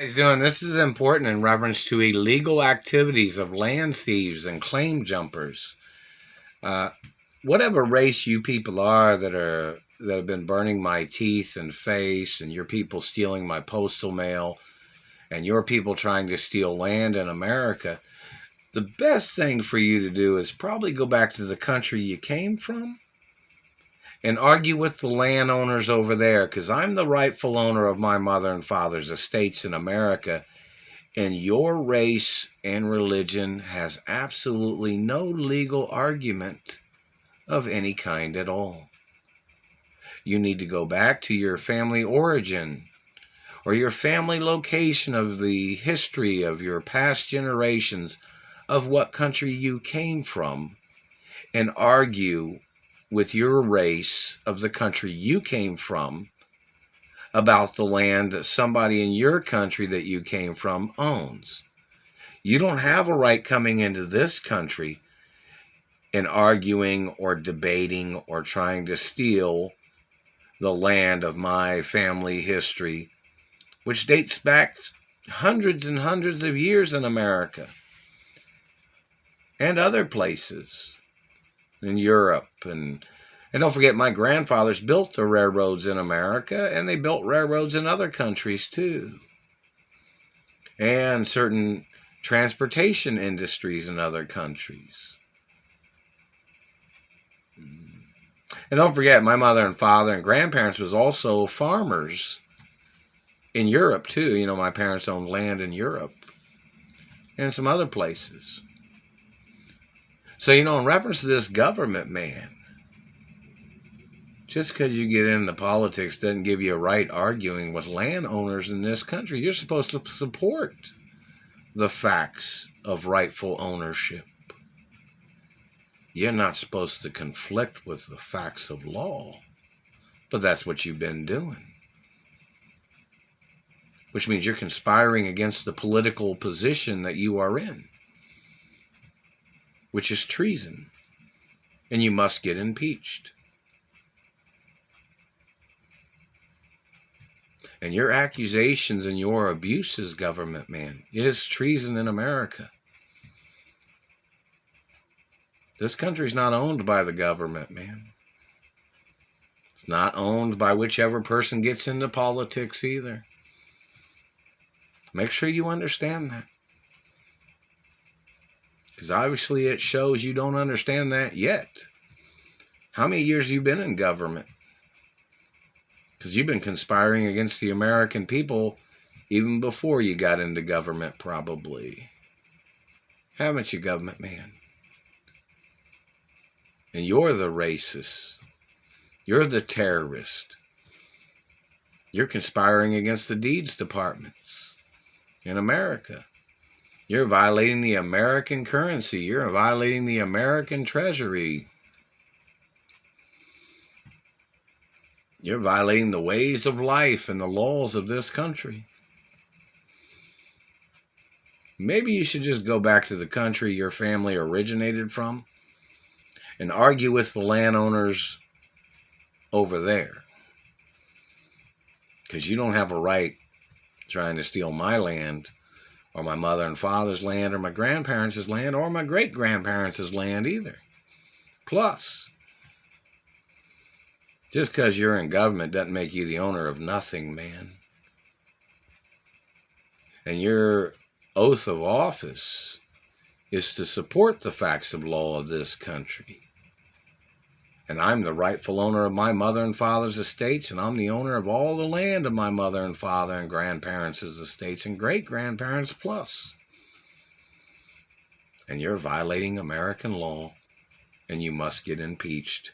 He's doing this is important in reference to illegal activities of land thieves and claim jumpers. Uh, whatever race you people are that have been burning my teeth and face, and your people stealing my postal mail, and your people trying to steal land in America, the best thing for you to do is probably go back to the country you came from and argue with the landowners over there, because I'm the rightful owner of my mother and father's estates in America, and your race and religion has absolutely no legal argument of any kind at all. You need to go back to your family origin or your family location of the history of your past generations of what country you came from and argue with your race of the country you came from about the land that somebody in your country that you came from owns. You don't have a right coming into this country and arguing or debating or trying to steal the land of my family history, which dates back hundreds and hundreds of years in America and other places in Europe. And don't forget, my grandfathers built the railroads in America, and they built railroads in other countries too, and certain transportation industries in other countries. And don't forget, my mother and father and grandparents was also farmers in Europe too. You know, my parents owned land in Europe and some other places. So, you know, in reference to this government, man, just because you get into politics doesn't give you a right arguing with landowners in this country. You're supposed to support the facts of rightful ownership. You're not supposed to conflict with the facts of law, but that's what you've been doing. Which means you're conspiring against the political position that you are in, which is treason, and you must get impeached. And your accusations and your abuses, government man, is treason in America. This country's not owned by the government, man. It's not owned by whichever person gets into politics either. Make sure you understand that. Because obviously it shows you don't understand that yet. How many years have you been in government? Because you've been conspiring against the American people even before you got into government, probably. Haven't you, government man? And you're the racist. You're the terrorist. You're conspiring against the deeds departments in America. You're violating the American currency. You're violating the American treasury. You're violating the ways of life and the laws of this country. Maybe you should just go back to the country your family originated from and argue with the landowners over there. Because you don't have a right trying to steal my land, or my mother and father's land, or my grandparents' land, or my great-grandparents' land either. Plus, just because you're in government doesn't make you the owner of nothing, man. And your oath of office is to support the facts of law of this country. And I'm the rightful owner of my mother and father's estates, and I'm the owner of all the land of my mother and father and grandparents' estates and great-grandparents plus. And you're violating American law, and you must get impeached.